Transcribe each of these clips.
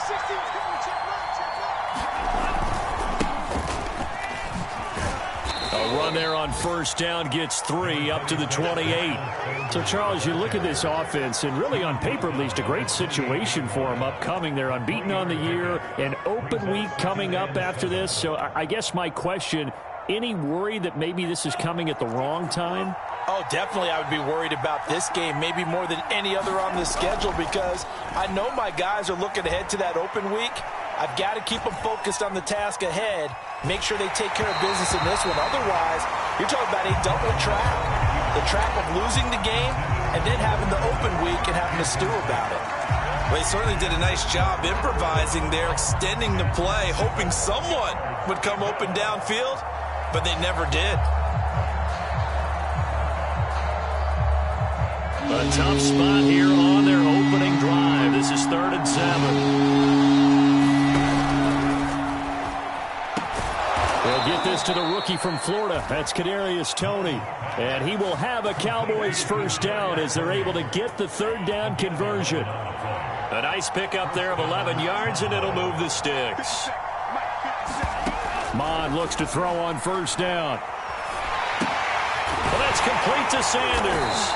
A run there on first down gets 3 up to the 28. So, Charles, you look at this offense, and really on paper at least, a great situation for them upcoming. They're unbeaten on the year, an open week coming up after this. So I guess my question, any worry that maybe this is coming at the wrong time? Oh, definitely I would be worried about this game, maybe more than any other on the schedule, because I know my guys are looking ahead to that open week. I've got to keep them focused on the task ahead, make sure they take care of business in this one. Otherwise, you're talking about a double trap. The trap of losing the game and then having the open week and having to stew about it. Well, they certainly did a nice job improvising there, extending the play, hoping someone would come open downfield, but they never did. A tough spot here on their opening drive. This is 3rd and 7. They'll get this to the rookie from Florida. That's Kadarius Toney. And he will have a Cowboys first down as they're able to get the 3rd down conversion. A nice pickup there of 11 yards, and it'll move the sticks. Mond looks to throw on first down. Well, that's complete to Sanders.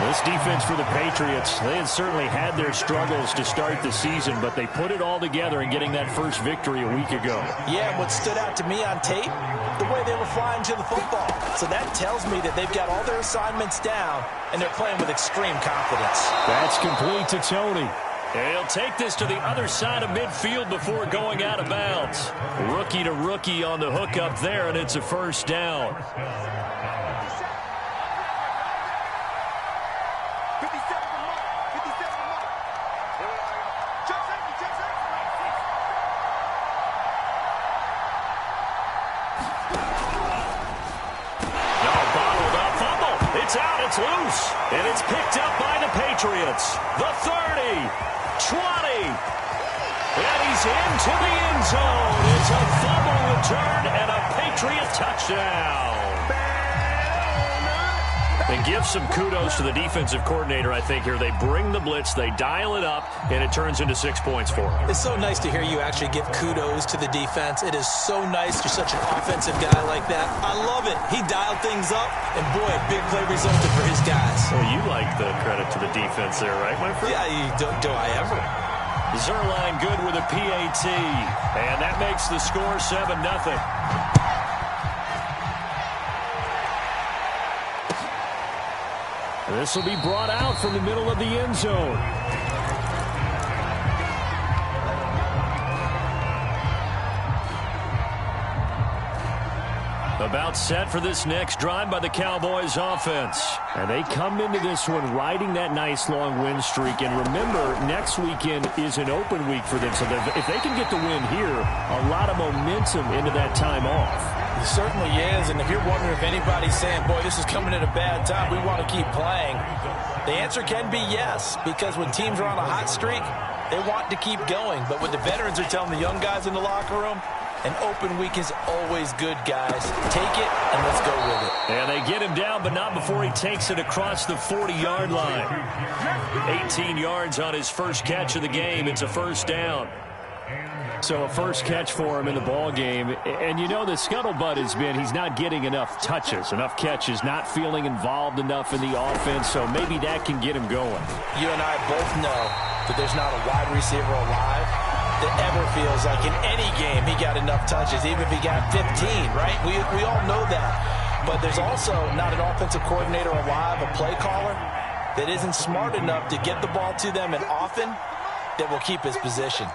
This defense for the Patriots, they had certainly had their struggles to start the season, but they put it all together in getting that first victory a week ago. Yeah, what stood out to me on tape, the way they were flying to the football. So that tells me that they've got all their assignments down, and they're playing with extreme confidence. That's complete to Toney. And he'll take this to the other side of midfield before going out of bounds. Rookie to rookie on the hook up there, and it's a first down. It's loose, and it's picked up by the Patriots. The 30, 20, and he's into the end zone. It's a fumble return and a Patriot touchdown. And give some kudos to the defensive coordinator, I think, here. They bring the blitz, they dial it up, and it turns into 6 points for them. It's so nice to hear you actually give kudos to the defense. It is so nice. You're such an offensive guy like that. I love it. He dialed things up, and boy, a big play resulted for his guys. Well, you like the credit to the defense there, right, my friend? Yeah, do I ever? Zerline good with a PAT, and that makes the score 7-0. This will be brought out from the middle of the end zone. About set for this next drive by the Cowboys offense. And they come into this one riding that nice long win streak. And remember, next weekend is an open week for them. So if they can get the win here, a lot of momentum into that time off. It certainly is, and if you're wondering if anybody's saying, boy, this is coming at a bad time, we want to keep playing, the answer can be yes, because when teams are on a hot streak, they want to keep going. But what the veterans are telling the young guys in the locker room, an open week is always good, guys. Take it, and let's go with it. And they get him down, but not before he takes it across the 40-yard line. 18 yards on his first catch of the game. It's a first down. So a first catch for him in the ball game. And you know the scuttlebutt has been he's not getting enough touches, enough catches, not feeling involved enough in the offense. So maybe that can get him going. You and I both know that there's not a wide receiver alive that ever feels like in any game he got enough touches, even if he got 15, right? We all know that. But there's also not an offensive coordinator alive, a play caller, that isn't smart enough to get the ball to them and often that will keep his position.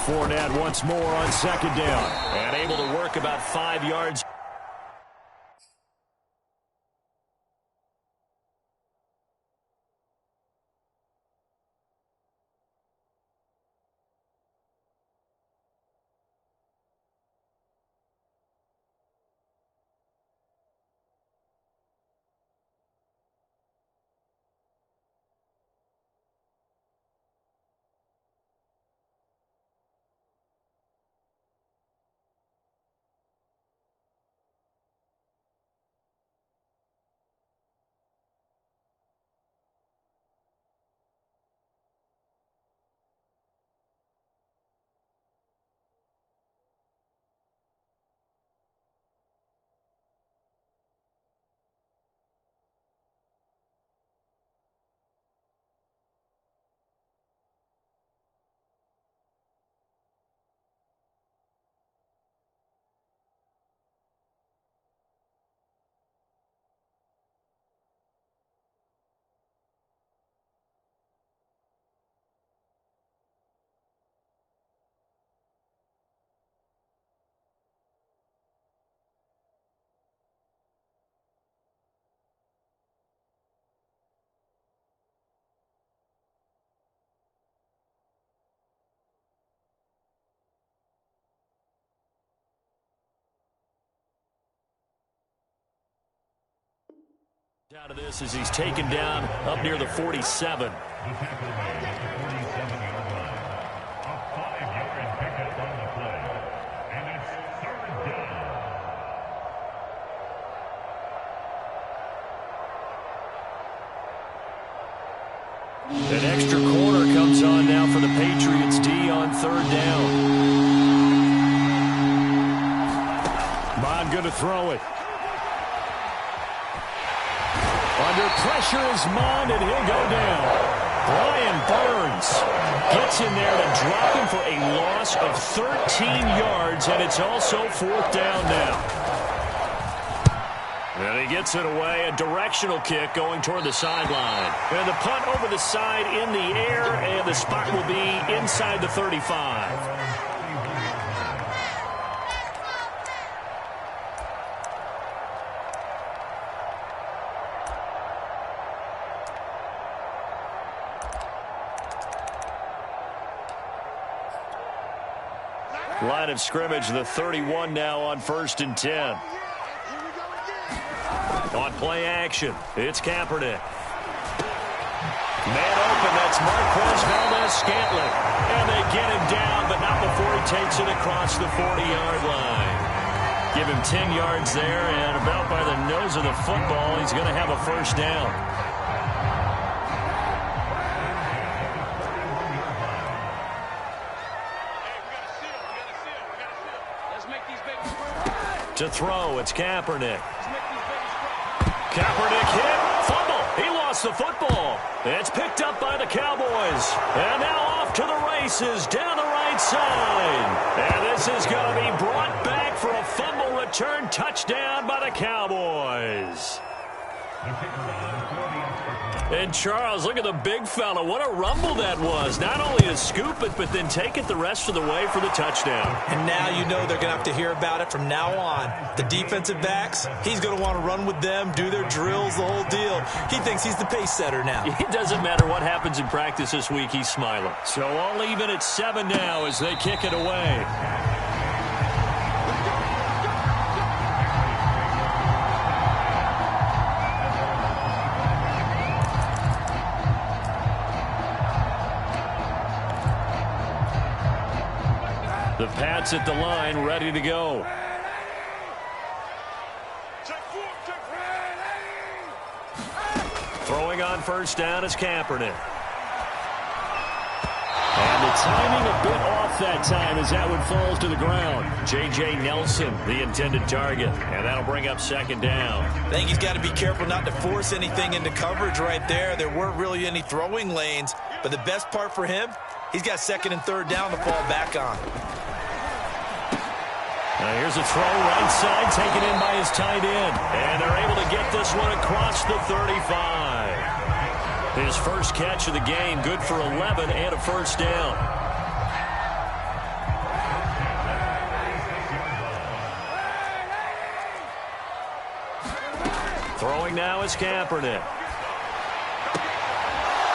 Fournette once more on second down and able to work about 5 yards. Out of this as he's taken down up near the 47. An extra corner comes on now for the Patriots D on third down. Bond going to throw it. Under pressure is Mond, and he'll go down. Brian Burns gets in there to drop him for a loss of 13 yards, and it's also fourth down now. And he gets it away, a directional kick going toward the sideline. And the punt over the side in the air, and the spot will be inside the 35. Line of scrimmage, the 31 now on 1st and 10. On play action, it's Kaepernick. Man open, that's Marquez Valdes-Scantling. And they get him down, but not before he takes it across the 40-yard line. Give him 10 yards there, and about by the nose of the football, he's going to have a first down. To throw, it's Kaepernick. Kaepernick hit, fumble. He lost the football. It's picked up by the Cowboys. And now off to the races down the right side. And this is going to be brought back for a fumble return touchdown by the Cowboys. And Charles, look at the big fella. What a rumble that was. Not only to scoop it, but then take it the rest of the way for the touchdown. And now you know they're going to have to hear about it from now on. The defensive backs, he's going to want to run with them, do their drills, the whole deal. He thinks he's the pace setter now. It doesn't matter what happens in practice this week, he's smiling. So all even at 7 now as they kick it away. The Pats at the line, ready to go. Throwing on first down is Kaepernick. And the timing a bit off that time as that one falls to the ground. J.J. Nelson, the intended target. And that'll bring up second down. I think he's got to be careful not to force anything into coverage right there. There weren't really any throwing lanes. But the best part for him, he's got second and third down to fall back on. Now here's a throw right side taken in by his tight end. And they're able to get this one across the 35. His first catch of the game, good for 11 and a first down. Throwing now is Kaepernick.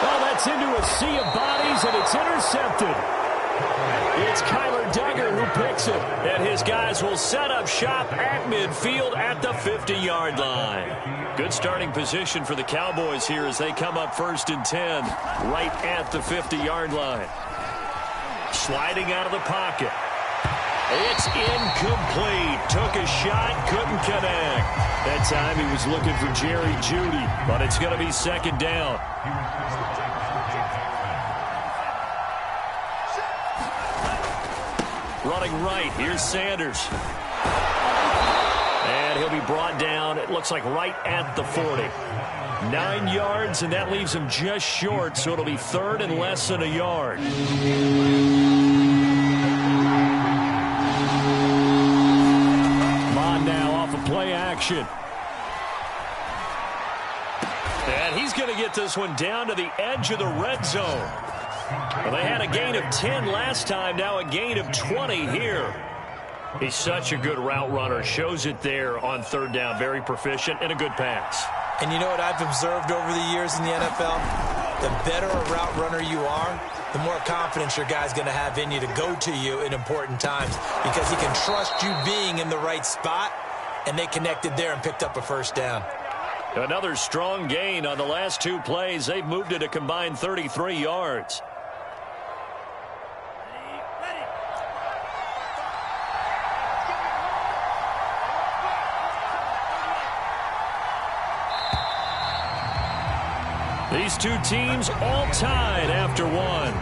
Oh, that's into a sea of bodies, and it's intercepted. It's Kyler Duggar who picks it, and his guys will set up shop at midfield at the 50-yard line. Good starting position for the Cowboys here as they come up 1st and 10 right at the 50-yard line. Sliding out of the pocket. It's incomplete. Took a shot, couldn't connect. That time he was looking for Jerry Jeudy, but it's going to be second down. Running right, here's Sanders. And he'll be brought down, it looks like right at the 40. 9 yards, and that leaves him just short, so it'll be third and less than a yard. Mond now off of play action. And he's going to get this one down to the edge of the red zone. Well, they had a gain of 10 last time, now a gain of 20 here. He's such a good route runner. Shows it there on third down. Very proficient and a good pass. And you know what I've observed over the years in the NFL? The better a route runner you are, the more confidence your guy's going to have in you to go to you in important times because he can trust you being in the right spot, and they connected there and picked up a first down. Another strong gain on the last 2 plays. They've moved it a combined 33 yards. These 2 teams all tied after 1.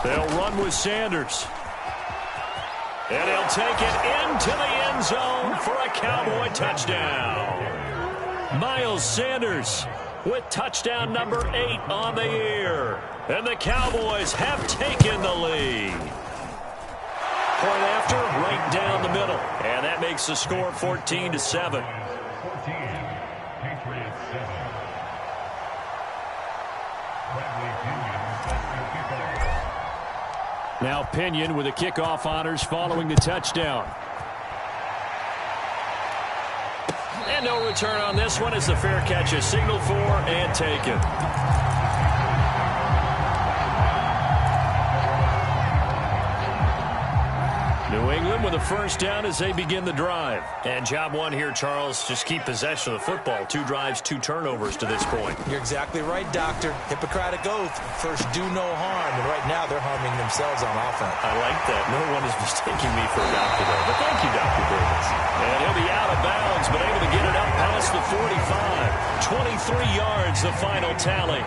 They'll run with Sanders. And he'll take it into the end zone for a Cowboy touchdown. Miles Sanders with touchdown number 8 on the year. And the Cowboys have taken the lead. Point after, right down the middle. And that makes the score 14-7. Now Pinion with the kickoff honors following the touchdown. And no return on this one as the fair catch is signaled for and taken. New England with a first down as they begin the drive. And job 1 here, Charles, just keep possession of the football. 2 drives, 2 turnovers to this point. You're exactly right, Doctor. Hippocratic oath. First, do no harm. And right now, they're harming themselves on offense. I like that. No one is mistaking me for a doctor, though. But thank you, Dr. Davis. And he'll be out of bounds, but able to get it up past the 45. 23 yards, the final tally.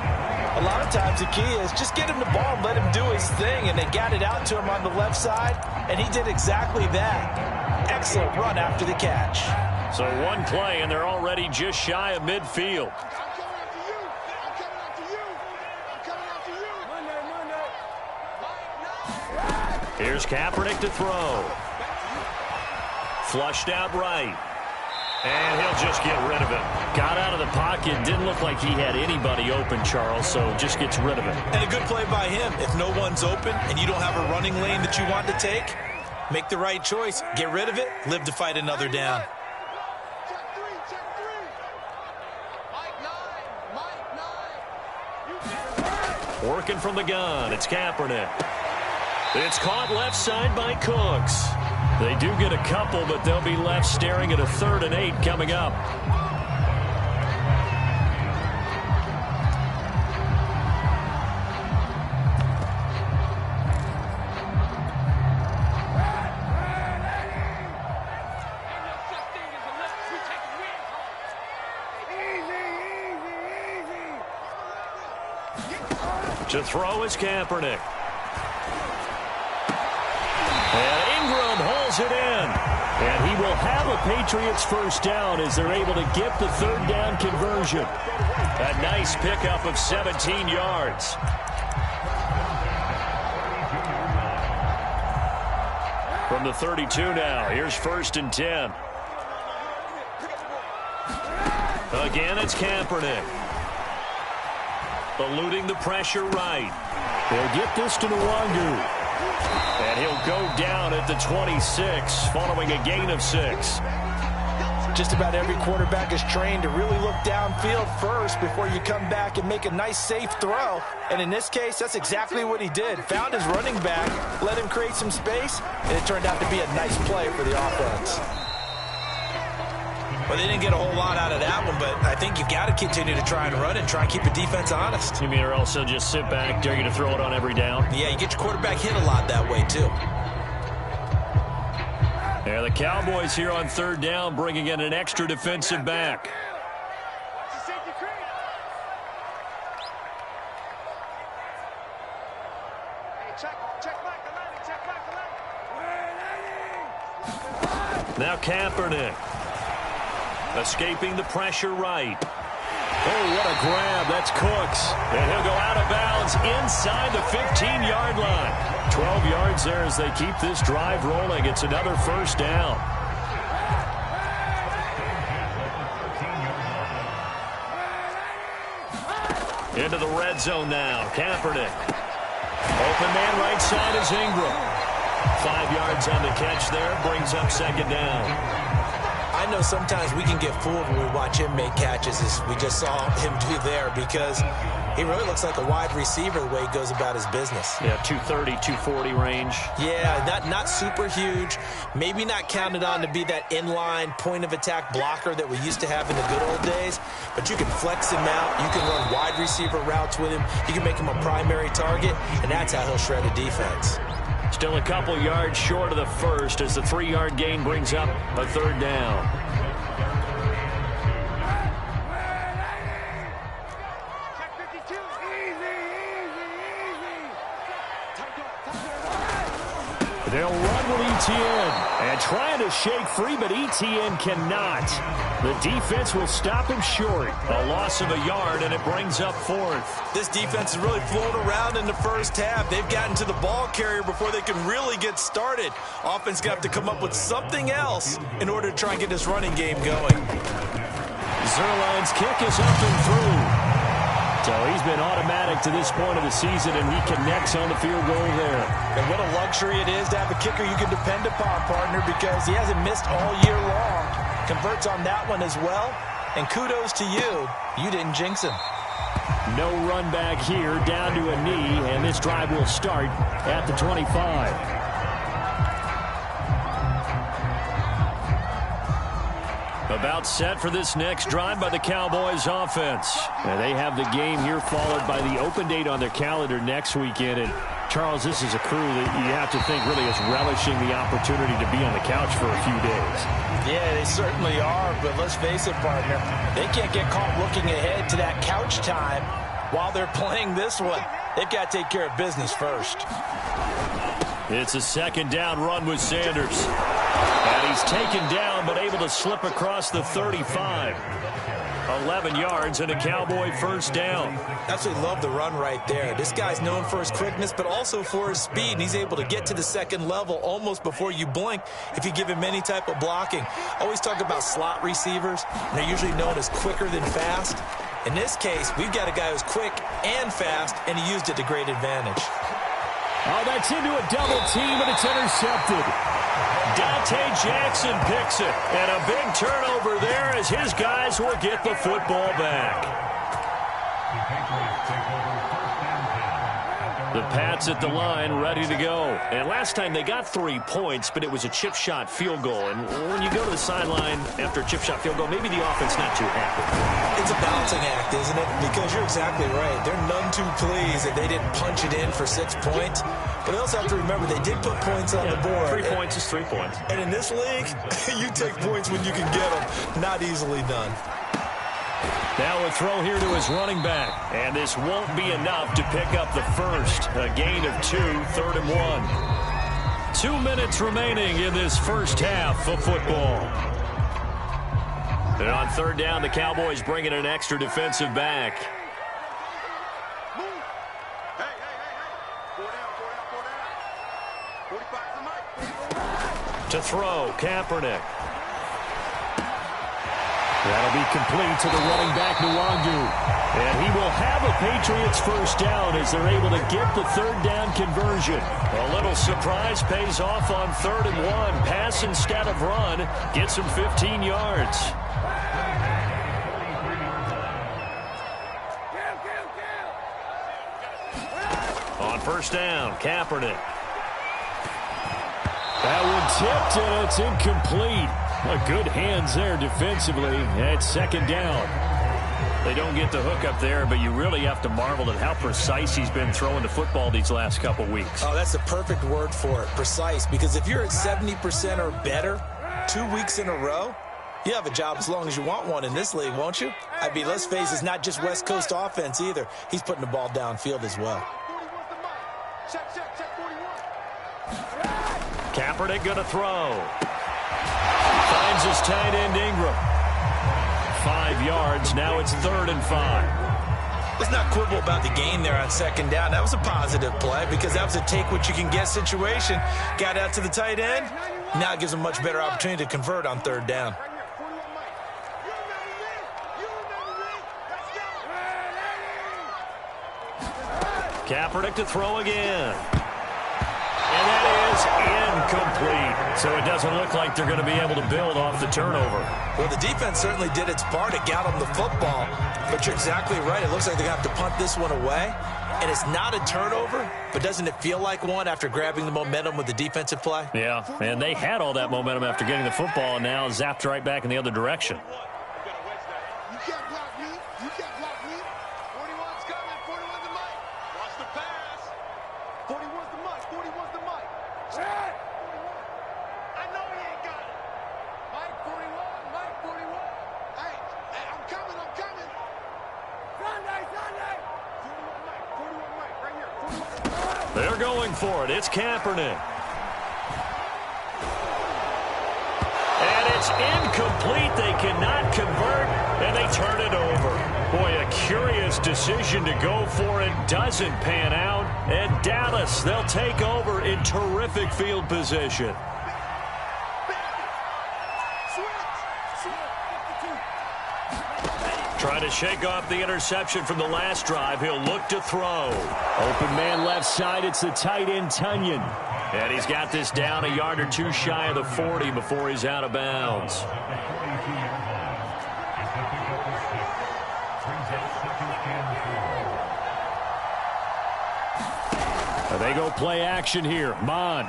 A lot of times the key is just get him the ball and let him do his thing, and they got it out to him on the left side, and he did exactly that. Excellent run after the catch. So 1 play, and they're already just shy of midfield. Here's Kaepernick to throw. Flushed out right. And he'll just get rid of it. Got out of the pocket. Didn't look like he had anybody open, Charles, so just gets rid of it. And a good play by him. If no one's open and you don't have a running lane that you want to take, make the right choice. Get rid of it. Live to fight another down. Working from the gun. It's Kaepernick. It's caught left side by Cooks. They do get a couple, but they'll be left staring at a 3rd and 8 coming up. To throw is Kaepernick. And Ingram hauls it in. And he will have a Patriots first down as they're able to get the 3rd down conversion. A nice pickup of 17 yards. From the 32 now, here's 1st and 10. Again, it's Kaepernick. Eluding the pressure right. They'll get this to Nwangu. And he'll go down at the 26 following a gain of 6. Just about every quarterback is trained to really look downfield first before you come back and make a nice, safe throw. And in this case, that's exactly what he did. Found his running back, let him create some space, and it turned out to be a nice play for the offense. Well, they didn't get a whole lot out of that one, but I think you've got to continue to try and run and try and keep the defense honest. You mean or else they'll just sit back, dare you to throw it on every down? Yeah, you get your quarterback hit a lot that way, too. Yeah, the Cowboys here on 3rd down, bringing in an extra defensive back. Now Kaepernick. Escaping the pressure right. Oh, what a grab. That's Cooks. And he'll go out of bounds inside the 15-yard line. 12 yards there as they keep this drive rolling. It's another first down. Into the red zone now. Kaepernick. Open man right side is Ingram. 5 yards on the catch there. Brings up 2nd down. I I know sometimes we can get fooled when we watch him make catches, as we just saw him do there, because he really looks like a wide receiver the way he goes about his business. Yeah, 230, 240 range. Yeah, not super huge. Maybe not counted on to be that inline point-of-attack blocker that we used to have in the good old days, but you can flex him out. You can run wide receiver routes with him. You can make him a primary target, and that's how he'll shred a defense. Still a couple yards short of the first as the 3-yard gain brings up a third down. They'll run with Etienne and trying to shake free, but Etienne cannot. The defense will stop him short. A loss of a yard, and it brings up fourth. This defense has really flown around in the first half. They've gotten to the ball carrier before they can really get started. Offense got to come up with something else in order to try and get this running game going. Zerline's kick is up and through. So he's been automatic to this point of the season, and he connects on the field goal there. And what a luxury it is to have a kicker you can depend upon, partner, because he hasn't missed all year long. Converts on that one as well. And kudos to you. You didn't jinx him. No run back here, down to a knee, and this drive will start at the 25. About set for this next drive by the Cowboys offense. And they have the game here followed by the open date on their calendar next weekend. And Charles, this is a crew that you have to think really is relishing the opportunity to be on the couch for a few days. Yeah, they certainly are, but let's face it, partner. They can't get caught looking ahead to that couch time while they're playing this one. They've got to take care of business first. It's a second down run with Sanders. And he's taken down, but able to slip across the 35. 11 yards and a Cowboy first down. Absolutely love the run right there. This guy's known for his quickness, but also for his speed. And he's able to get to the second level almost before you blink if you give him any type of blocking. Always talk about slot receivers, and they're usually known as quicker than fast. In this case, we've got a guy who's quick and fast, and he used it to great advantage. Oh, that's into a double team, and it's intercepted. Dante Jackson picks it, and a big turnover there as his guys will get the football back. The Pats at the line, ready to go. And last time they got 3 points, but it was a chip shot field goal. And when you go to the sideline after a chip shot field goal, maybe the offense not too happy. It's a balancing act, isn't it? Because you're exactly right. They're none too pleased that they didn't punch it in for 6 points. But they also have to remember they did put points on the board. 3 points is 3 points. And in this league, you take points when you can get them. Not easily done. Now a throw here to his running back. And this won't be enough to pick up the first. A gain of 2, 3rd and 1. 2 minutes remaining in this first half of football. And on third down, the Cowboys bring in an extra defensive back. To throw, Kaepernick. That'll be complete to the running back, Nwangu. And he will have a Patriots first down as they're able to get the third down conversion. A little surprise pays off on 3rd and 1. Pass instead of run. Gets him 15 yards. On first down, Kaepernick. That one tipped, and it's incomplete. Good hands there defensively. It's second down. They don't get the hook up there, but you really have to marvel at how precise he's been throwing the football these last couple weeks. Oh, that's the perfect word for it, precise. Because if you're at 70% or better 2 weeks in a row, you have a job as long as you want one in this league, won't you? I mean, let's face it, it's not just West Coast offense either. He's putting the ball downfield as well. Kaepernick going to throw. Finds his tight end Ingram. 5 yards. Now it's 3rd and 5. Let's not quibble about the gain there on second down. That was a positive play because that was a take-what-you-can-get situation. Got out to the tight end. Now it gives him a much better opportunity to convert on third down. Kaepernick to throw again. And that is incomplete. So it doesn't look like they're going to be able to build off the turnover. Well, the defense certainly did its part. It got them the football. But you're exactly right. It looks like they're going to have to punt this one away. And it's not a turnover, but doesn't it feel like one after grabbing the momentum with the defensive play? Yeah, and they had all that momentum after getting the football and now zapped right back in the other direction. You can't block me. You can't block me. 41's coming. 41's the mic. Watch the pass. 41's the mic. 41's the mic. Check. 41. I know he ain't got it. Mike 41. Mike 41. Hey, I'm coming. I'm coming. Sunday. 41 Mike. 41 Mike. Right here. 41. They're going for it. It's Kaepernick. And it's incomplete. They cannot convert, and they turn it over. Boy, a curious decision to go for it. Doesn't pan out. And Dallas, they'll take over in terrific field position. Trying to shake off the interception from the last drive. He'll look to throw. Open man left side. It's the tight end, Tunyon. And he's got this down a yard or two shy of the 40 before he's out of bounds. They go play action here. Mond.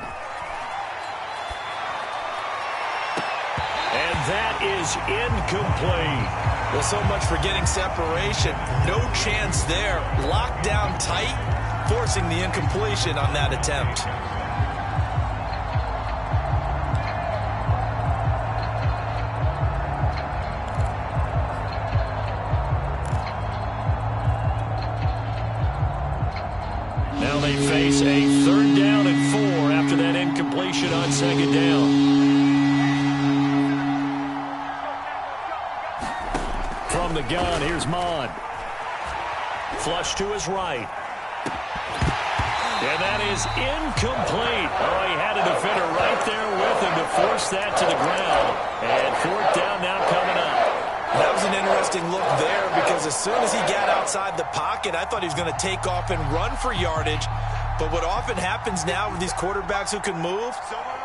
And that is incomplete. Well, so much for getting separation. No chance there. Locked down tight, forcing the incompletion on that attempt. Now they face a 3rd down and 4 after that incompletion on 2nd down. From the gun, here's Mond. Flush to his right. And that is incomplete. Oh, he had a defender right there with him to force that to the ground. And 4th down now coming up. That was an interesting look there because as soon as he got outside the pocket, I thought he was going to take off and run for yardage. But what often happens now with these quarterbacks who can move,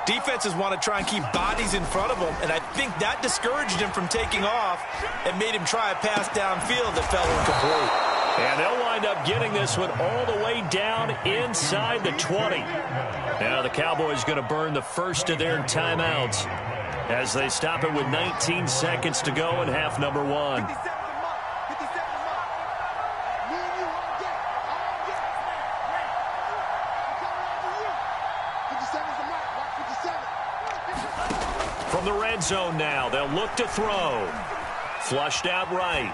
defenses want to try and keep bodies in front of them, and I think that discouraged him from taking off and made him try a pass downfield that fell incomplete. And they'll wind up getting this one all the way down inside the 20. Now the Cowboys going to burn the first of their timeouts as they stop it with 19 seconds to go in half number 1. From the red zone now, they'll look to throw. Flushed out right.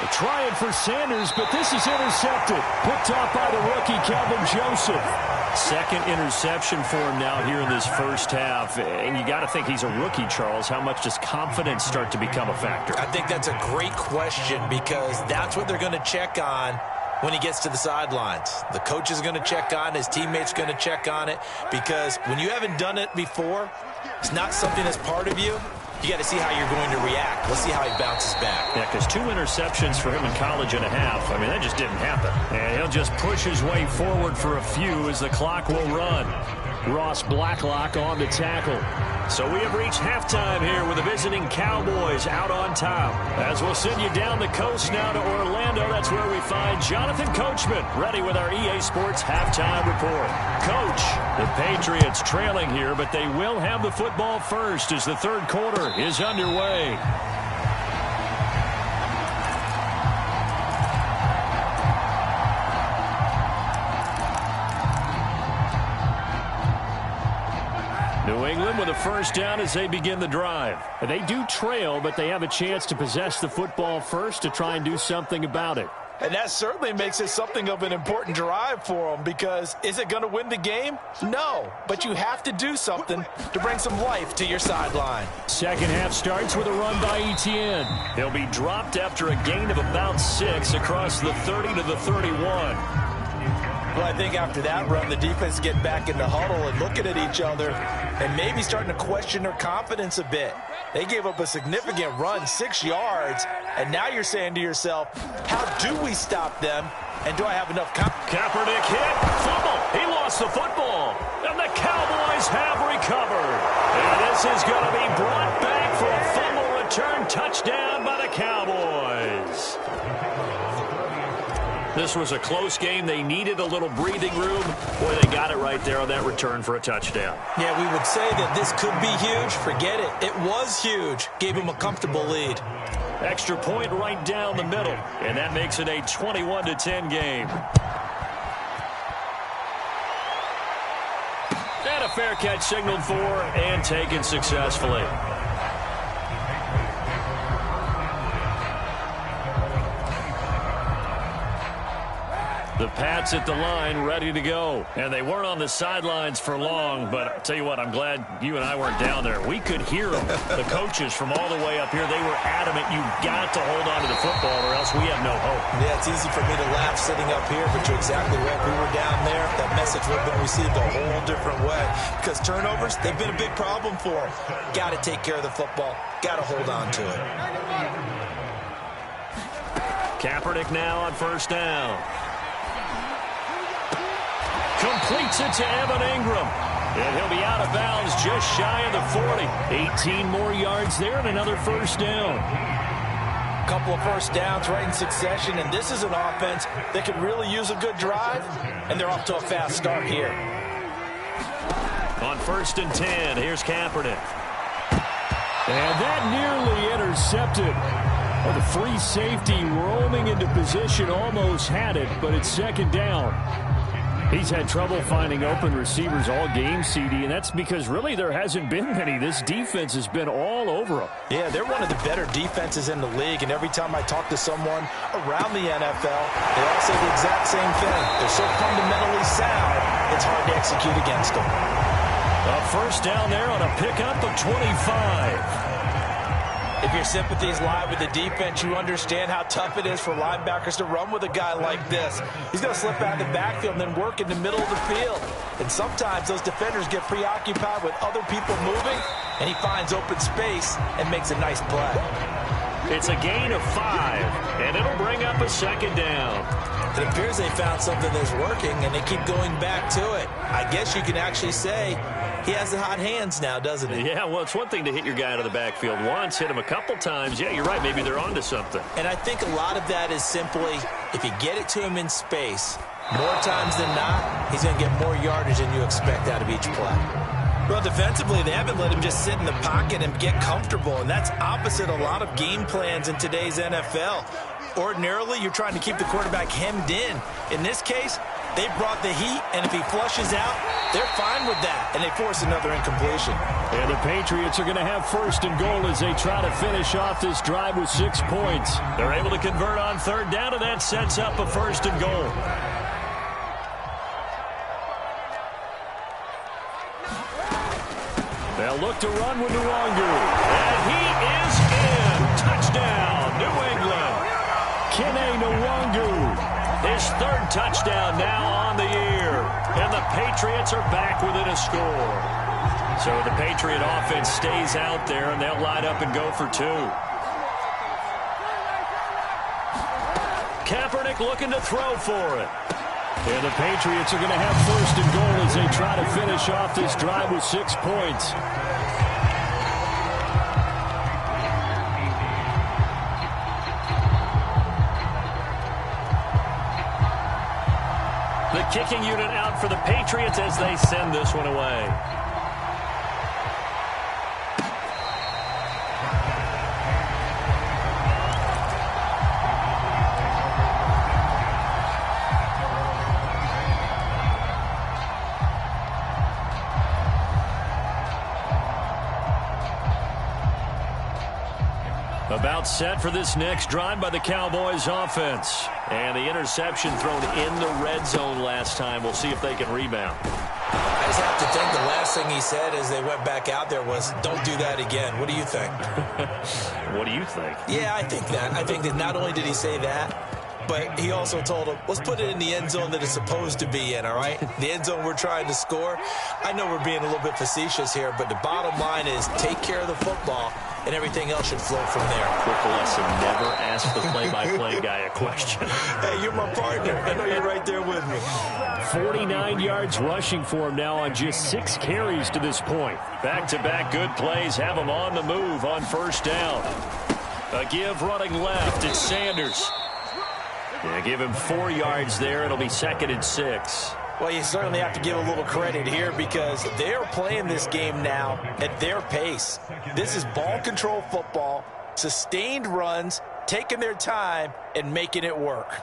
They're trying for Sanders, but this is intercepted. Picked off by the rookie, Calvin Joseph. 2nd interception for him now here in this first half. And you got to think he's a rookie, Charles. How much does confidence start to become a factor? I think that's a great question because that's what they're going to check on when he gets to the sidelines. The coach is going to check on, his teammates going to check on it, because when you haven't done it before, it's not something that's part of you. You got to see how you're going to react. Let's see how he bounces back. Yeah, because 2 interceptions for him in college and a half. I mean, that just didn't happen. And he'll just push his way forward for a few as the clock will run. Ross Blacklock on the tackle. So we have reached halftime here with the visiting Cowboys out on top. As we'll send you down the coast now to Orlando, that's where we find Jonathan Coachman ready with our EA Sports halftime report. Coach, the Patriots trailing here, but they will have the football first as the 3rd quarter is underway. New England with a first down as they begin the drive. They do trail, but they have a chance to possess the football first to try and do something about it. And that certainly makes it something of an important drive for them, because is it going to win the game? No, but you have to do something to bring some life to your sideline. Second half starts with a run by Etienne. He'll be dropped after a gain of about 6 across the 30 to the 31. Well, I think after that run, the defense get back in the huddle and looking at each other and maybe starting to question their confidence a bit. They gave up a significant run, 6 yards, and now you're saying to yourself, how do we stop them, and do I have enough confidence? Kaepernick hit, fumble. He lost lost the football. And the Cowboys have recovered. And this is going to be brought back for a fumble return touchdown by the Cowboys. This was a close game. They needed a little breathing room. Boy, they got it right there on that return for a touchdown. Yeah, we would say that this could be huge. Forget it. It was huge. Gave him a comfortable lead. Extra point right down the middle. And that makes it a 21-10 game. And a fair catch signaled for and taken successfully. The Pats at the line, ready to go. And they weren't on the sidelines for long, but I'll tell you what, I'm glad you and I weren't down there. We could hear them, the coaches from all the way up here. They were adamant, you've got to hold on to the football or else we have no hope. Yeah, it's easy for me to laugh sitting up here, but you're exactly right. If we were down there, that message would have been received a whole different way. Because turnovers, they've been a big problem for them. Got to take care of the football. Got to hold on to it. Kaepernick now on first down. Completes it to Evan Ingram. And he'll be out of bounds just shy of the 40. 18 more yards there and another first down. A couple of first downs right in succession, and this is an offense that could really use a good drive, and they're off to a fast start here. On first and 10, here's Kaepernick. And that nearly intercepted. Well, the free safety roaming into position almost had it, but it's second down. He's had trouble finding open receivers all game, CD, and that's because really there hasn't been many. This defense has been all over them. Yeah, they're one of the better defenses in the league, and every time I talk to someone around the NFL, they all say the exact same thing. They're so fundamentally sound, it's hard to execute against them. A first down there on a pickup of 25. If your sympathies lie with the defense, you understand how tough it is for linebackers to run with a guy like this. He's going to slip out of the backfield and then work in the middle of the field. And sometimes those defenders get preoccupied with other people moving, and he finds open space and makes a nice play. It's a gain of 5, and it'll bring up a second down. It appears they found something that's working, and they keep going back to it. I guess you can actually say he has the hot hands now, doesn't he? Yeah, well, it's one thing to hit your guy out of the backfield once, hit him a couple times. Yeah, you're right. Maybe they're onto something. And I think a lot of that is simply if you get it to him in space, more times than not, he's going to get more yardage than you expect out of each play. Well, defensively, they haven't let him just sit in the pocket and get comfortable, and that's opposite a lot of game plans in today's NFL. Ordinarily, you're trying to keep the quarterback hemmed in. In this case, they brought the heat, and if he flushes out, they're fine with that, and they force another incompletion. And the Patriots are going to have first and goal as they try to finish off this drive with 6 points. They're able to convert on third down, and that sets up a first and goal. They'll look to run with Nwangu. And he is in. Touchdown, New England. Kene Nwangu. His third touchdown now on the year. And the Patriots are back within a score. So the Patriot offense stays out there, and they'll line up and go for 2. Kaepernick looking to throw for it. And the Patriots are going to have first and goal as they try to finish off this drive with 6 points. The kicking unit out for the Patriots as they send this one away. About set for this next drive by the Cowboys offense. And the interception thrown in the red zone last time. We'll see if they can rebound. I just have to think the last thing he said as they went back out there was, don't do that again. What do you think? What do you think? Yeah, I think that. I think that not only did he say that, but he also told him, let's put it in the end zone that it's supposed to be in, all right? The end zone we're trying to score. I know we're being a little bit facetious here, but the bottom line is take care of the football and everything else should flow from there. Quick lesson, never ask the play-by-play guy a question. Hey, you're my partner. I know you're right there with me. 49 yards rushing for him now on just 6 carries to this point. Back-to-back good plays have him on the move on first down. A give running left. It's Sanders. Yeah, give him 4 yards there. It'll be 2nd and 6. Well, you certainly have to give a little credit here because they're playing this game now at their pace. This is ball control football, sustained runs, taking their time, and making it work.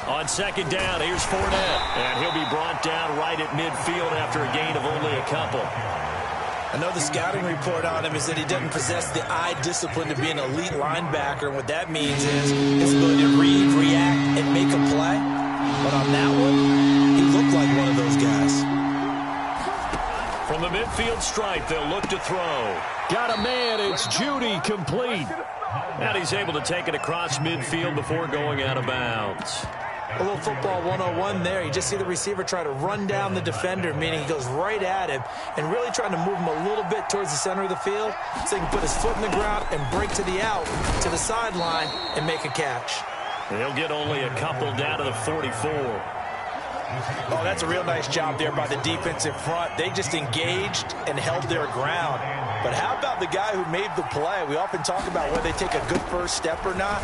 On second down, here's Fournette. And he'll be brought down right at midfield after a gain of only a couple. I know the scouting report on him is that he doesn't possess the eye discipline to be an elite linebacker. And what that means is his ability to read, react, and make a play. But on that one, he looked like one of those guys. From the midfield stripe, they'll look to throw. Got a man. It's Judy, complete. And he's able to take it across midfield before going out of bounds. A little football 101 there. You just see the receiver try to run down the defender, meaning he goes right at him and really trying to move him a little bit towards the center of the field so he can put his foot in the ground and break to the out, to the sideline, and make a catch. And he'll get only a couple down to the 44. Oh, that's a real nice job there by the defensive front. They just engaged and held their ground. But how about the guy who made the play? We often talk about whether they take a good first step or not.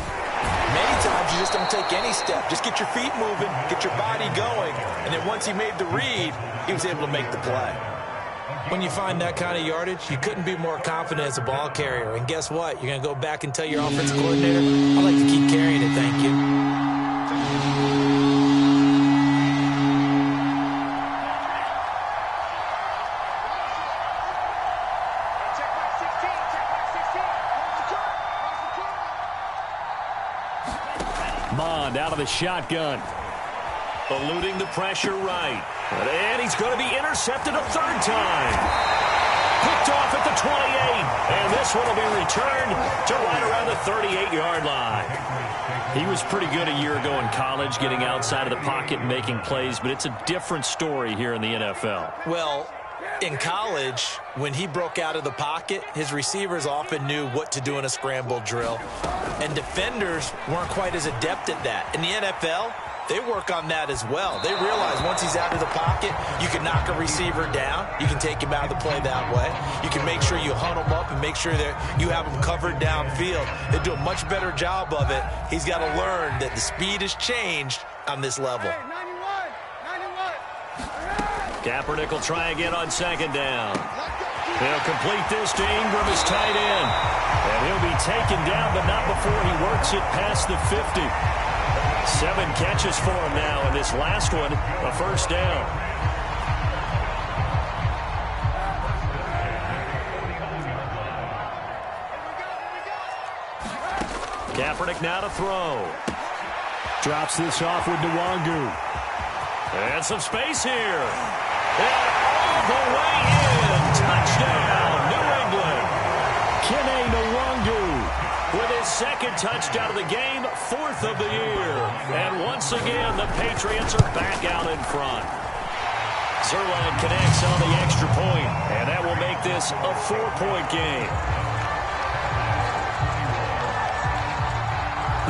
Many times you just don't take any step. Just get your feet moving, get your body going, and then once he made the read, he was able to make the play. When you find that kind of yardage, you couldn't be more confident as a ball carrier. And guess what? You're going to go back and tell your offensive coordinator, I'd like to keep carrying it, thank you. Out of the shotgun. Eluding the pressure right. And he's going to be intercepted a third time. Picked off at the 28. And this one will be returned to right around the 38-yard line. He was pretty good a year ago in college, getting outside of the pocket and making plays, but it's a different story here in the NFL. Well, in college, when he broke out of the pocket, his receivers often knew what to do in a scramble drill. And defenders weren't quite as adept at that. In the NFL, they work on that as well. They realize once he's out of the pocket, you can knock a receiver down. You can take him out of the play that way. You can make sure you hunt him up and make sure that you have him covered downfield. They do a much better job of it. He's got to learn that the speed has changed on this level. Kaepernick will try again on second down. He'll complete this to Ingram, his tight end. And he'll be taken down, but not before he works it past the 50. 7 catches for him now, and this last one, a first down. Kaepernick now to throw. Drops this off with Nwangu. And some space here. And all the way in. Touchdown, New England. Kene Nwangu with his second touchdown of the game, 4th of the year. And once again, the Patriots are back out in front. Zerline connects on the extra point, and that will make this a 4-point game.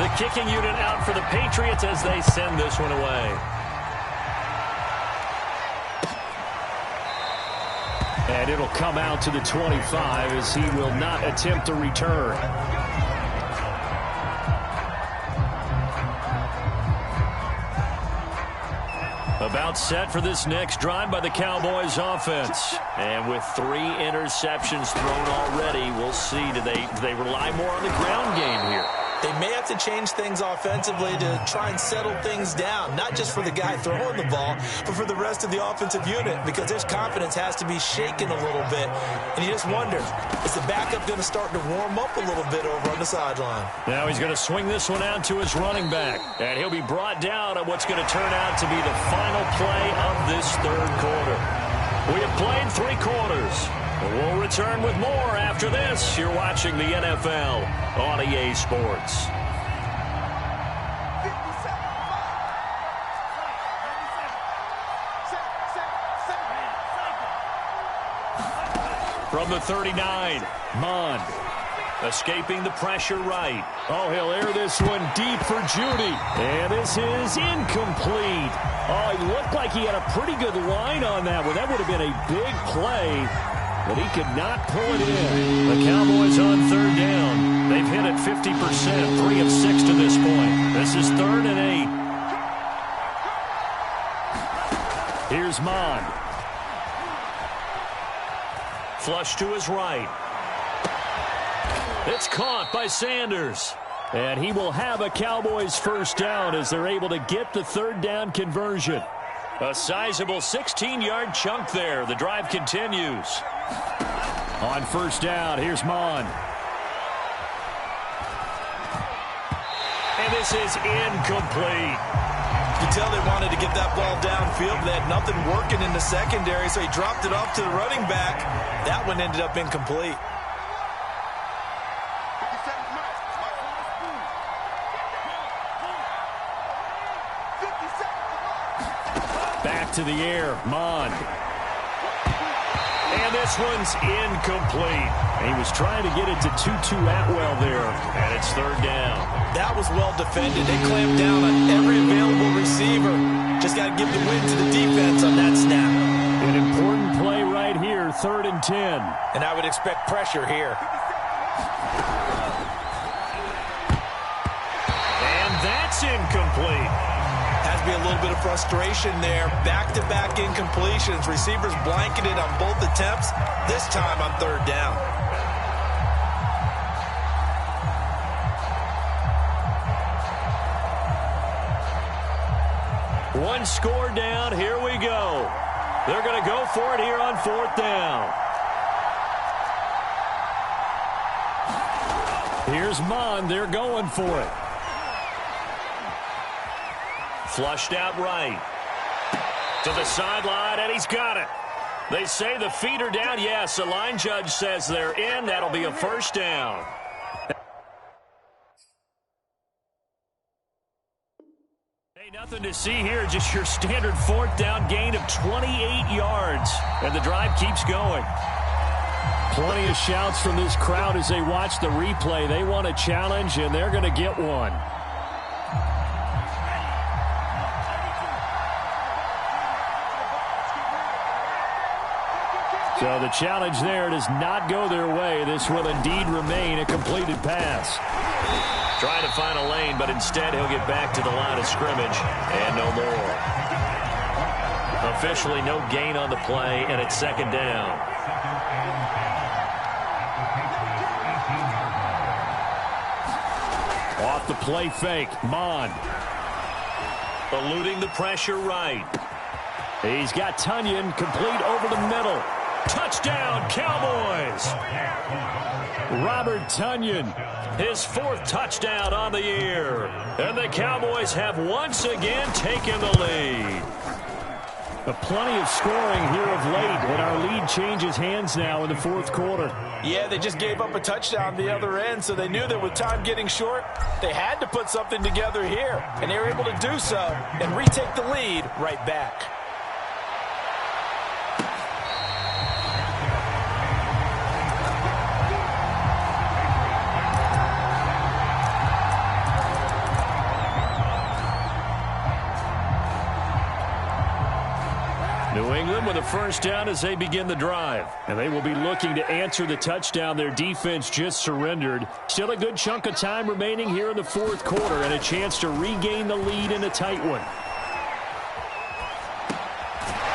The kicking unit out for the Patriots as they send this one away. And it'll come out to the 25 as he will not attempt to return. About set for this next drive by the Cowboys offense. And with 3 interceptions thrown already, we'll see. Do they rely more on the ground game here? They may have to change things offensively to try and settle things down, not just for the guy throwing the ball, but for the rest of the offensive unit, because his confidence has to be shaken a little bit. And you just wonder, is the backup going to start to warm up a little bit over on the sideline? Now he's going to swing this one out to his running back, and he'll be brought down at what's going to turn out to be the final play of this third quarter. We have played 3 quarters. We'll return with more after this. You're watching the NFL on EA Sports. From the 39, Mond. Escaping the pressure right. Oh, he'll air this one deep for Judy. And this is incomplete. Oh, he looked like he had a pretty good line on that one. That would have been a big play, but he could not pull it in. The Cowboys on 3rd down. They've hit it 50%, 3 of 6 to this point. This is 3rd and 8. Here's Mond. Flush to his right. It's caught by Sanders. And he will have a Cowboys first down as they're able to get the 3rd down conversion. A sizable 16-yard chunk there. The drive continues. On 1st down, here's Mond. And this is incomplete. You can tell they wanted to get that ball downfield. They had nothing working in the secondary, so he dropped it off to the running back. That one ended up incomplete. Back to the air, Mond. And this one's incomplete. He was trying to get it to Tutu Atwell there, and it's 3rd down. That was well defended. They clamped down on every available receiver. Just got to give the win to the defense on that snap. An important play right here, 3rd and 10. And I would expect pressure here. And that's incomplete. Has to be a little bit of frustration there. Back-to-back incompletions. Receivers blanketed on both attempts. This time on 3rd down. One score down. Here we go. They're going to go for it here on 4th down. Here's Mond. They're going for it. Flushed out right. To the sideline, and he's got it. They say the feet are down. Yes, the line judge says they're in. That'll be a first down. Nothing to see here, just your standard 4th down gain of 28 yards. And the drive keeps going. Plenty of shouts from this crowd as they watch the replay. They want a challenge, and they're going to get one. So the challenge there does not go their way. This will indeed remain a completed pass. Trying to find a lane, but instead he'll get back to the line of scrimmage and no more. Officially no gain on the play, and it's 2nd down. Off the play fake, Mond. Eluding the pressure right. He's got Tunyon complete over the middle. Touchdown, Cowboys! Robert Tunyon, his 4th touchdown on the year. And the Cowboys have once again taken the lead. Plenty of scoring here of late, and our lead changes hands now in the 4th quarter. Yeah, they just gave up a touchdown the other end, so they knew that with time getting short, they had to put something together here. And they were able to do so and retake the lead right back. New England with a first down as they begin the drive. And they will be looking to answer the touchdown their defense just surrendered. Still a good chunk of time remaining here in the 4th quarter and a chance to regain the lead in a tight one.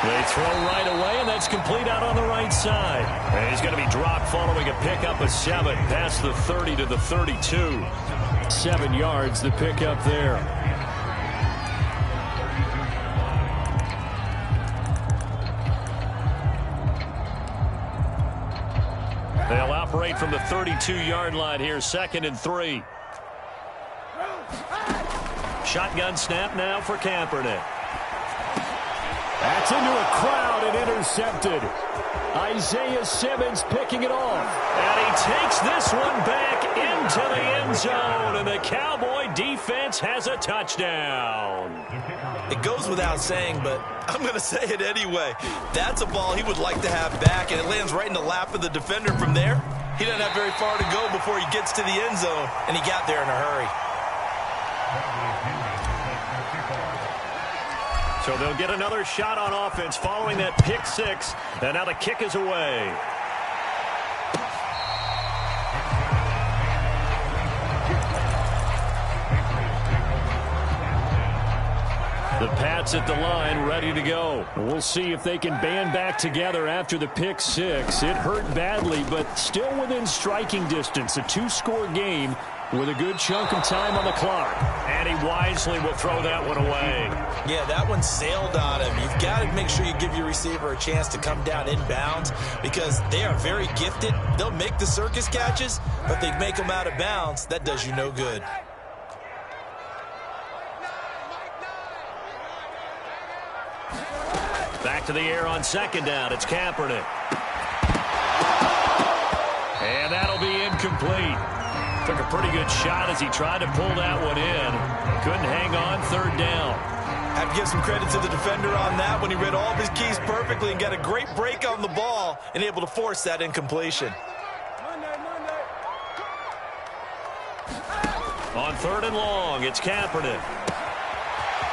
They throw right away, and that's complete out on the right side. And he's going to be dropped following a pickup of 7 past the 30 to the 32. 7 yards, the pickup there. They'll operate from the 32-yard line here, 2nd and 3. Shotgun snap now for Kaepernick. That's into a crowd and intercepted. Isaiah Simmons picking it off. And he takes this one back into the end zone. And the Cowboy defense has a touchdown. It goes without saying, but I'm going to say it anyway. That's a ball he would like to have back, and it lands right in the lap of the defender from there. He doesn't have very far to go before he gets to the end zone, and he got there in a hurry. So they'll get another shot on offense following that pick six, and now the kick is away. The Pats at the line, ready to go. We'll see if they can band back together after the pick six. It hurt badly, but still within striking distance. A two-score game with a good chunk of time on the clock. And he wisely will throw that one away. Yeah, that one sailed on him. You've got to make sure you give your receiver a chance to come down inbounds because they are very gifted. They'll make the circus catches, but they make them out of bounds. That does you no good. Back to the air on second down. It's Kaepernick. And that'll be incomplete. Took a pretty good shot as he tried to pull that one in. Couldn't hang on third down. I have to give some credit to the defender on that when he read all of his keys perfectly and got a great break on the ball and able to force that incompletion. On third and long, it's Kaepernick.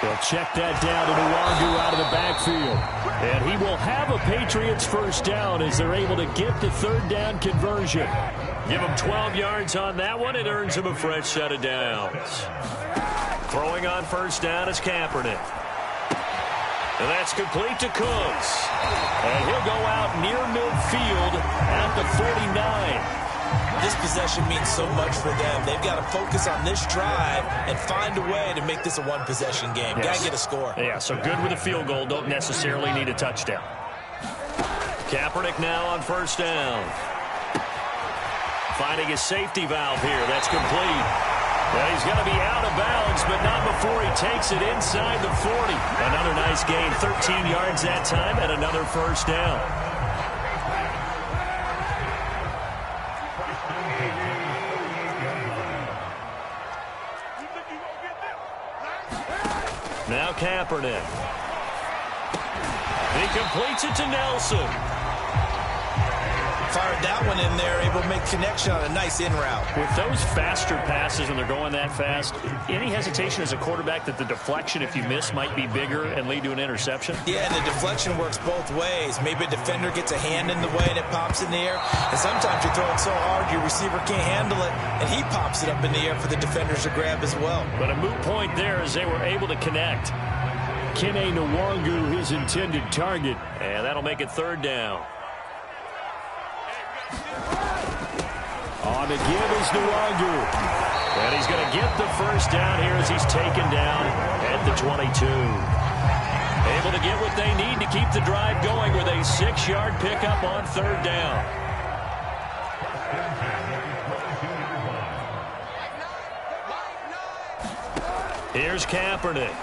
They'll check that down to Nwangu out of the backfield. And he will have a Patriots first down as they're able to get the third down conversion. Give him 12 yards on that one. It earns him a fresh set of downs. Throwing on first down is Kaepernick. And that's complete to Cooks. And he'll go out near midfield at the 49. This possession means so much for them. They've got to focus on this drive and find a way to make this a one-possession game. Yes. Got to get a score. Yeah, so good with a field goal. Don't necessarily need a touchdown. Kaepernick now on first down. Finding his safety valve here. That's complete. Well, he's going to be out of bounds, but not before he takes it inside the 40. Another nice gain, 13 yards that time, and another first down. Now Kaepernick. He completes it to Nelson. Fired that one in there, able to make connection on a nice in route. With those faster passes and they're going that fast, any hesitation as a quarterback that the deflection, if you miss, might be bigger and lead to an interception? Yeah, and the deflection works both ways. Maybe a defender gets a hand in the way and it pops in the air. And sometimes you're throwing so hard your receiver can't handle it, and he pops it up in the air for the defenders to grab as well. But a moot point there as they were able to connect. Kene Nwangu, his intended target, and that'll make it third down. On the give is Nwangu. And he's going to get the first down here as he's taken down at the 22. Able to get what they need to keep the drive going with a 6-yard pickup on third down. Here's Kaepernick.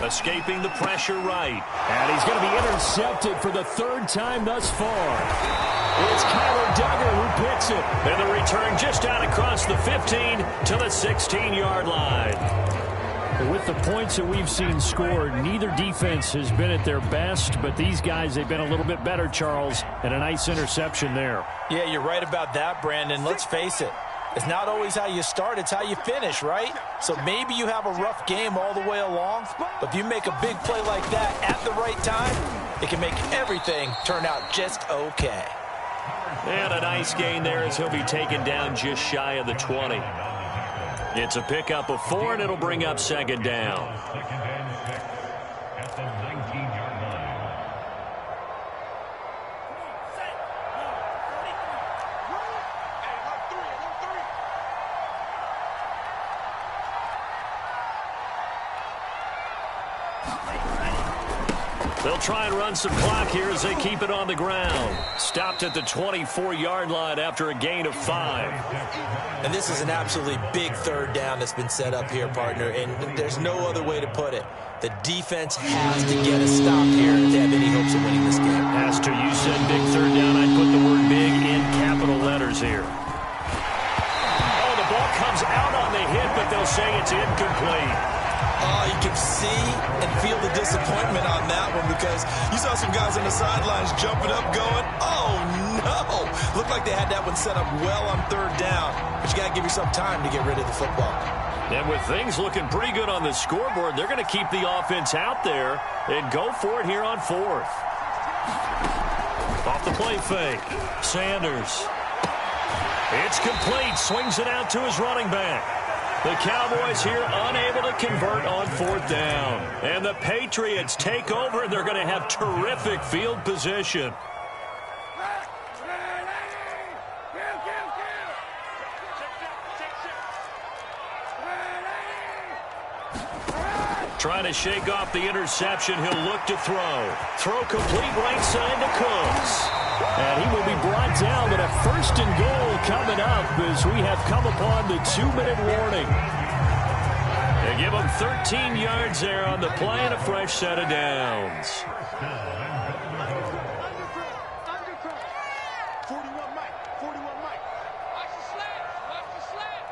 Escaping the pressure right. And he's going to be intercepted for the third time thus far. It's Kyler Duggar who picks it. And the return just out across the 15 to the 16-yard line. With the points that we've seen scored, neither defense has been at their best, but these guys, they've been a little bit better, Charles, and a nice interception there. Yeah, you're right about that, Brandon. Let's face it. It's not always how you start, it's how you finish, right? So maybe you have a rough game all the way along, but if you make a big play like that at the right time, it can make everything turn out just okay. And a nice gain there as he'll be taken down just shy of the 20. It's a pickup of 4, and it'll bring up second down. They'll try and run some clock here as they keep it on the ground. Stopped at the 24-yard line after a gain of 5. And this is an absolutely big third down that's been set up here, partner, and there's no other way to put it. The defense has to get a stop here if they have any hopes of winning this game. Pastor, you said big third down. I'd put the word big in capital letters here. Oh, the ball comes out on the hit, but they'll say it's incomplete. You can see and feel the disappointment on that one because you saw some guys on the sidelines jumping up going, oh, no. Looked like they had that one set up well on third down, but you got to give yourself time to get rid of the football. And with things looking pretty good on the scoreboard, they're going to keep the offense out there and go for it here on fourth. Off the play fake. Sanders. It's complete. Swings it out to his running back. The Cowboys here unable to convert on fourth down. And the Patriots take over, and they're going to have terrific field position. Trying to shake off the interception. He'll look to throw. Throw complete right side to Cooks. And he will be brought down, but a first and goal coming up as we have come upon the 2-minute warning. They give him 13 yards there on the play and a fresh set of downs. 41 Mike. 41 Mike. Watch the slant. Watch the slant.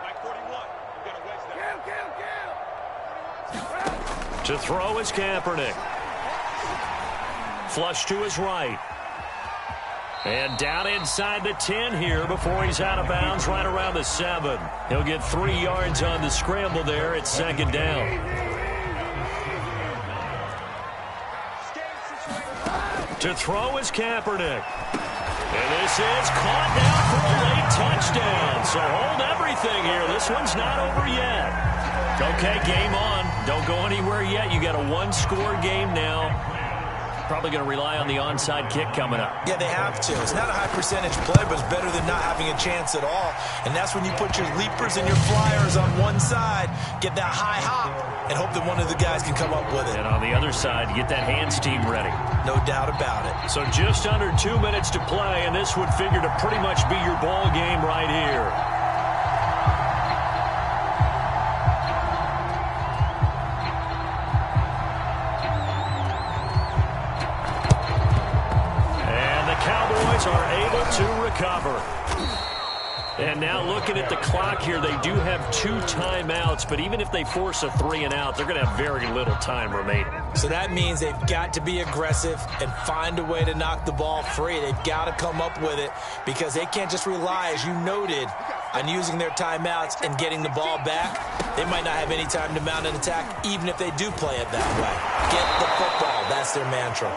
Mike 41. You got to wedge that. To throw is Kaepernick. Flush to his right. And down inside the 10 here before he's out of bounds right around the 7. He'll get 3 yards on the scramble there at second down. To throw is Kaepernick. And this is caught down for a late touchdown. So hold everything here. This one's not over yet. Okay, game on. Don't go anywhere yet. You got a one-score game now. Probably going to rely on the onside kick coming up. Yeah, they have to. It's not a high percentage play, but it's better than not having a chance at all. And that's when you put your leapers and your flyers on one side, get that high hop, and hope that one of the guys can come up with it. And on the other side, get that hands team ready. No doubt about it. So just under 2 minutes to play, and this would figure to pretty much be your ball game right here. Are able to recover. And now looking at the clock here, they do have 2 timeouts, but even if they force a 3 and out, they're going to have very little time remaining. So that means they've got to be aggressive and find a way to knock the ball free. They've got to come up with it because they can't just rely, as you noted, on using their timeouts and getting the ball back. They might not have any time to mount an attack, even if they do play it that way. Get the football. That's their mantra.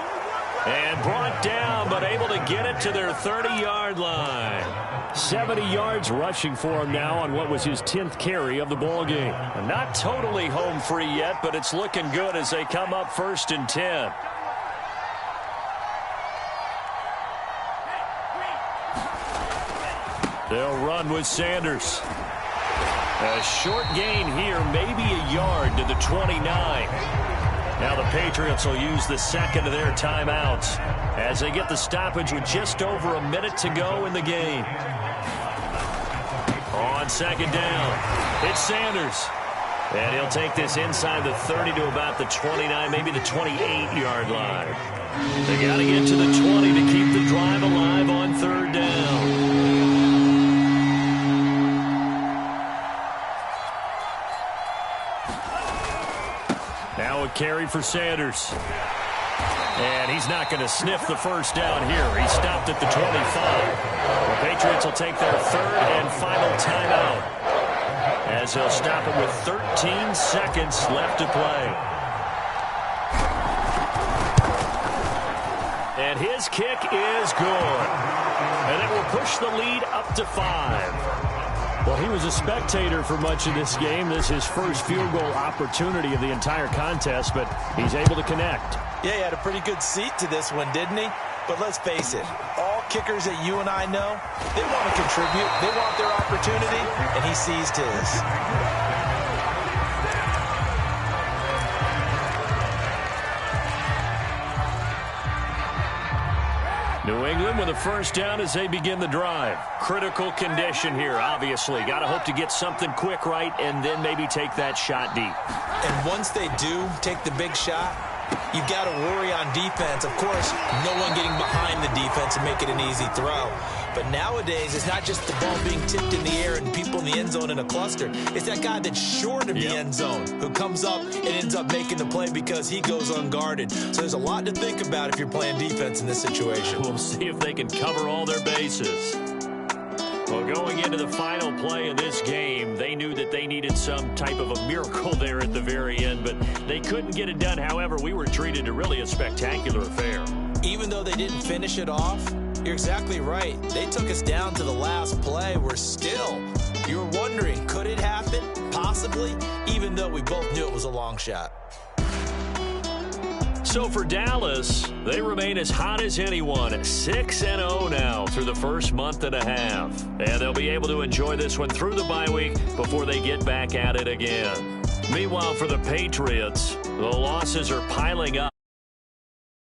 And brought down, but able to get it to their 30-yard line. 70 yards rushing for him now on what was his 10th carry of the ball game. Not totally home free yet, but it's looking good as they come up 1st and 10. They'll run with Sanders. A short gain here, maybe a yard to the 29. Now the Patriots will use the second of their timeouts as they get the stoppage with just over a minute to go in the game. On second down, it's Sanders. And he'll take this inside the 30 to about the 29, maybe the 28-yard line. They got to get to the 20 to keep the drive alive on third down. Now a carry for Sanders. And he's not going to sniff the first down here. He stopped at the 25. The Patriots will take their 3rd and final timeout as they'll stop it with 13 seconds left to play. And his kick is good. And it will push the lead up to 5. Well, he was a spectator for much of this game. This is his first field goal opportunity of the entire contest, but he's able to connect. Yeah, he had a pretty good seat to this one, didn't he? But let's face it, all kickers that you and I know, they want to contribute. They want their opportunity, and he seized his. New England with a first down as they begin the drive. Critical condition here, obviously. Got to hope to get something quick right and then maybe take that shot deep. And once they do take the big shot, you've got to worry on defense. Of course, no one getting behind the defense and make it an easy throw. But nowadays, it's not just the ball being tipped in the air and people in the end zone in a cluster. It's that guy that's short of the end zone who comes up and ends up making the play because he goes unguarded. So there's a lot to think about if you're playing defense in this situation. We'll see if they can cover all their bases. Well, going into the final play of this game, they knew that they needed some type of a miracle there at the very end, but they couldn't get it done. However, we were treated to really a spectacular affair. Even though they didn't finish it off, you're exactly right. They took us down to the last play. We're still, you were wondering, could it happen? Possibly, even though we both knew it was a long shot. So for Dallas, they remain as hot as anyone, 6-0 now through the first month and a half. And they'll be able to enjoy this one through the bye week before they get back at it again. Meanwhile, for the Patriots, the losses are piling up.